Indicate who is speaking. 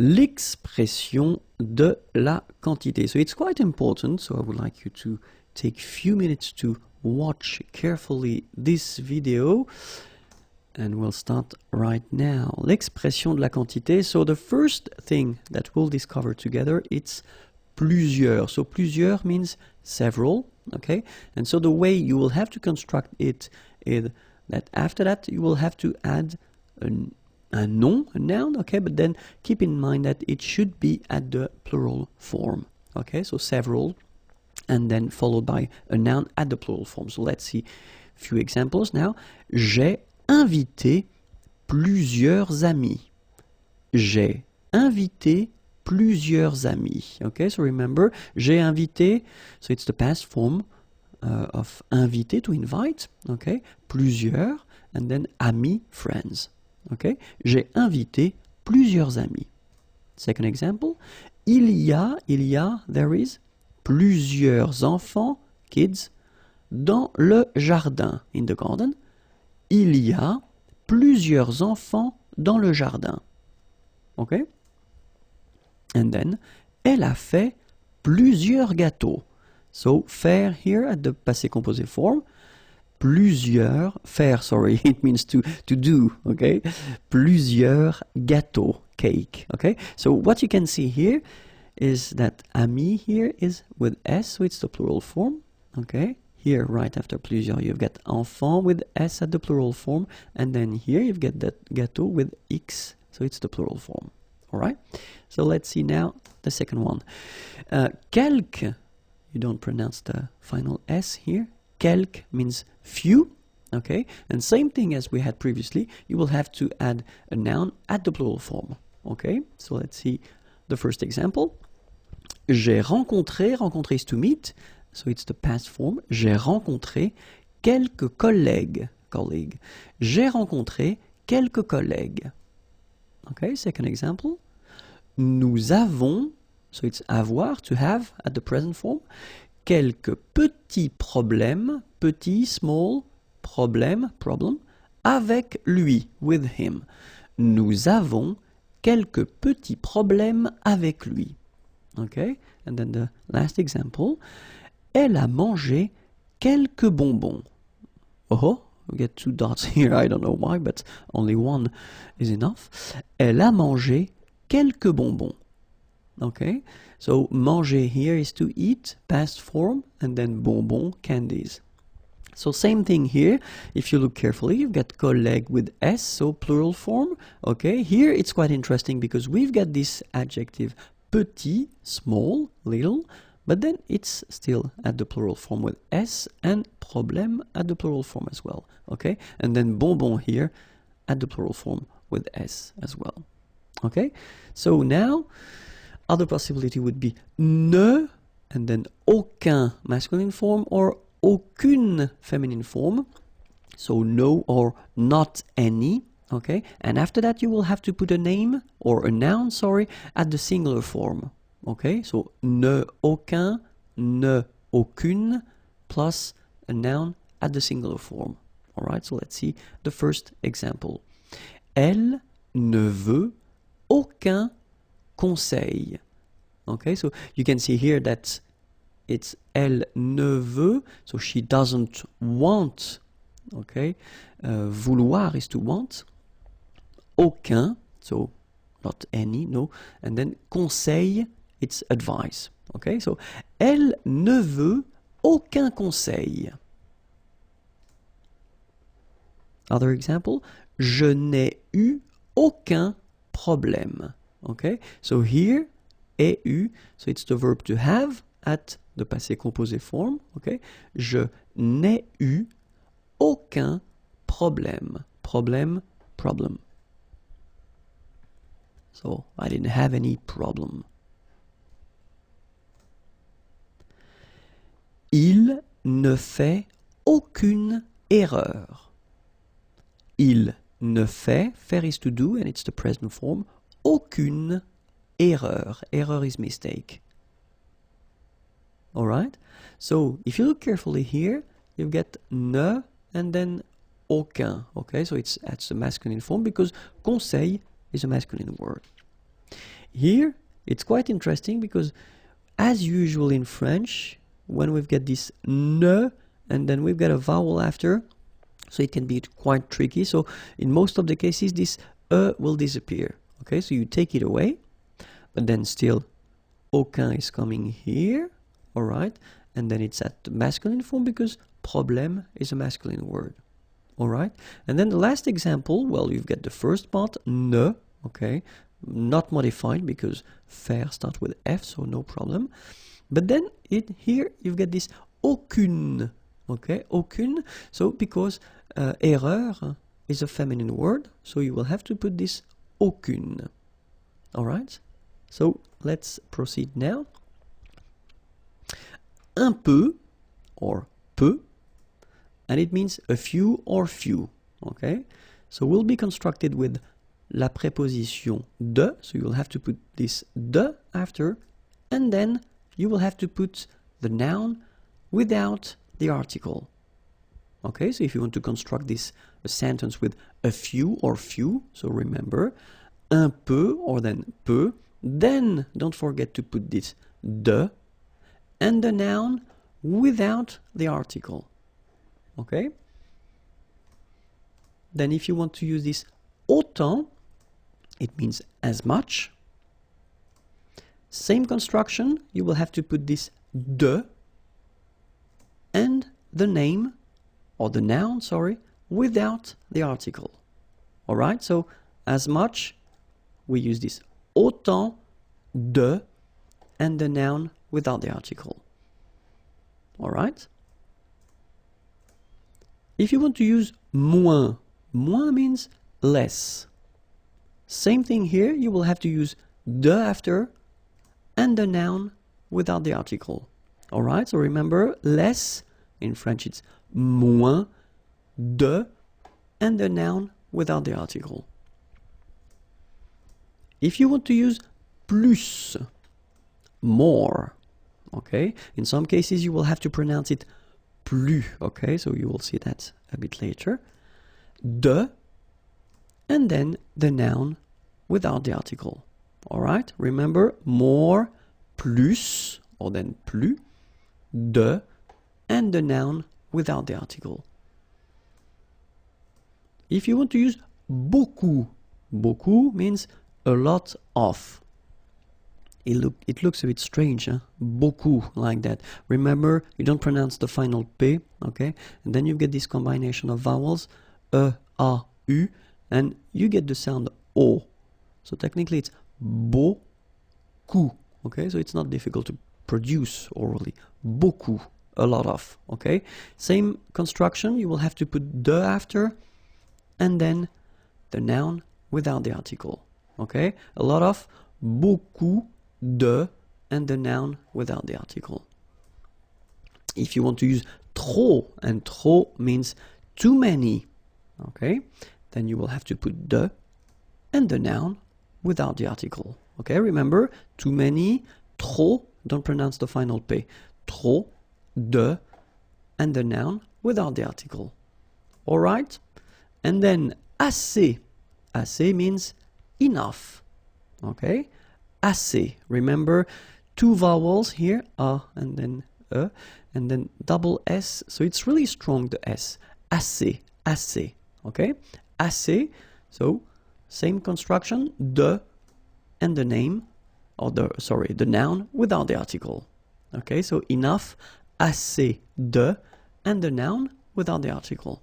Speaker 1: l'expression de la quantité. So it's quite important, so I would like you to take a few minutes to watch carefully this video. And we'll start right now. L'expression de la quantité. So the first thing that we'll discover together, it's plusieurs. So plusieurs means several, okay? And so the way you will have to construct it is that after that you will have to add a noun, okay? But then keep in mind that it should be at the plural form, okay? So several, and then followed by a noun at the plural form. So let's see a few examples now. J'ai invité plusieurs amis. J'ai invité plusieurs amis. Okay, so remember, j'ai invité, so it's the past form of inviter, to invite. Okay, plusieurs, and then amis, friends. Okay, j'ai invité plusieurs amis. Second example, il y a, there is, plusieurs enfants, kids, dans le jardin, in the garden. Il y a plusieurs enfants dans le jardin. Okay? And then, elle a fait plusieurs gâteaux. So, faire here at the passé composé form. Plusieurs, faire, sorry, it means to do, okay? Plusieurs gâteaux, cake, okay? So, what you can see here is that ami here is with S, so it's the plural form, okay? Here, right after plusieurs, you've got enfant with S at the plural form, and then here you've got that gâteau with X, so it's the plural form. All right? So let's see now the second one. Quelques, you don't pronounce the final S here. Quelques means few, okay? And same thing as we had previously, you will have to add a noun at the plural form, okay? So let's see the first example. J'ai rencontré, rencontrer is to meet. So it's the past form. J'ai rencontré quelques collègues. J'ai rencontré quelques collègues. Okay, second example. Nous avons, so it's avoir, to have at the present form, quelques petits problèmes, petit, small, problème, problem, avec lui, with him. Nous avons quelques petits problèmes avec lui. Okay, and then the last example. Elle a mangé quelques bonbons. Oh, we get two dots here, I don't know why, but only one is enough. Elle a mangé quelques bonbons. Okay, so manger here is to eat, past form, and then bonbons, candies. So same thing here, if you look carefully, you've got collègue with S, so plural form. Okay, here it's quite interesting because we've got this adjective petit, small, little, but then it's still at the plural form with S, and problème at the plural form as well, okay? And then bonbon here at the plural form with S as well, okay? So now, other possibility would be ne, and then aucun masculine form, or aucune feminine form, so no or not any, okay? And after that, you will have to put a name, or a noun, sorry, at the singular form. Okay, so ne aucun, ne aucune, plus a noun at the singular form. All right, so let's see the first example. Elle ne veut aucun conseil. Okay, so you can see here that it's elle ne veut, so she doesn't want. Okay, vouloir is to want. Aucun, so not any, no, and then conseil, it's advice. Okay, so elle ne veut aucun conseil. Other example, je n'ai eu aucun problème. Okay, so here, ai eu, so it's the verb to have at the passé composé form. Okay, je n'ai eu aucun problème. Problème, problem. So I didn't have any problem. Il ne fait aucune erreur. Il ne fait, faire is to do, and it's the present form, aucune erreur. Erreur is mistake. Alright? So, if you look carefully here, you get ne and then aucun. Okay, so that's the masculine form because conseil is a masculine word. Here, it's quite interesting because as usual in French, when we've got this ne, and then we've got a vowel after, so it can be quite tricky. So in most of the cases, this will disappear. Okay, so you take it away, but then still aucun is coming here, all right? And then it's at the masculine form because problème is a masculine word, all right? And then the last example, well, you've got the first part, ne, okay? Not modified because faire starts with F, so no problem. But then here you've got this aucune, okay? Aucune, so because erreur is a feminine word, so you will have to put this aucune, all right? So let's proceed now. Un peu, or peu, and it means a few or few, okay? So will be constructed with la préposition de, so you will have to put this de after, and then you will have to put the noun without the article. Okay, so if you want to construct this a sentence with a few or few, so remember, un peu or then peu, then don't forget to put this de and the noun without the article. Okay? Then if you want to use this autant, it means as much. Same construction, you will have to put this de and the name, or the noun, sorry, without the article. Alright, so as much, we use this autant de and the noun without the article. Alright? If you want to use moins, moins means less. Same thing here, you will have to use de after and the noun without the article. Alright, so remember, less, in French it's moins, de, and the noun without the article. If you want to use plus, more, okay, in some cases you will have to pronounce it plus, okay, so you will see that a bit later. De, and then the noun without the article. Alright, remember, more, plus, or then plus, de, and the noun without the article. If you want to use beaucoup, beaucoup means a lot of. It looks a bit strange, huh? Beaucoup, like that. Remember, you don't pronounce the final P, okay? And then you get this combination of vowels, E, A, U, and you get the sound O. So technically it's beaucoup, okay? So it's not difficult to produce orally. Beaucoup, a lot of, okay? Same construction, you will have to put de after, and then the noun without the article, okay? A lot of, beaucoup, de, and the noun without the article. If you want to use trop, and trop means too many, okay? Then you will have to put de and the noun without the article, okay? Remember, too many, trop, don't pronounce the final P, trop, de, and the noun without the article. Alright? And then assez. Assez means enough. Okay? Assez. Remember, two vowels here, a and then e, and then double s. So it's really strong, the s. Assez. Assez. Okay? Assez. So same construction, de and the name, or the noun without the article. Okay? So enough, assez, de, and the noun without the article.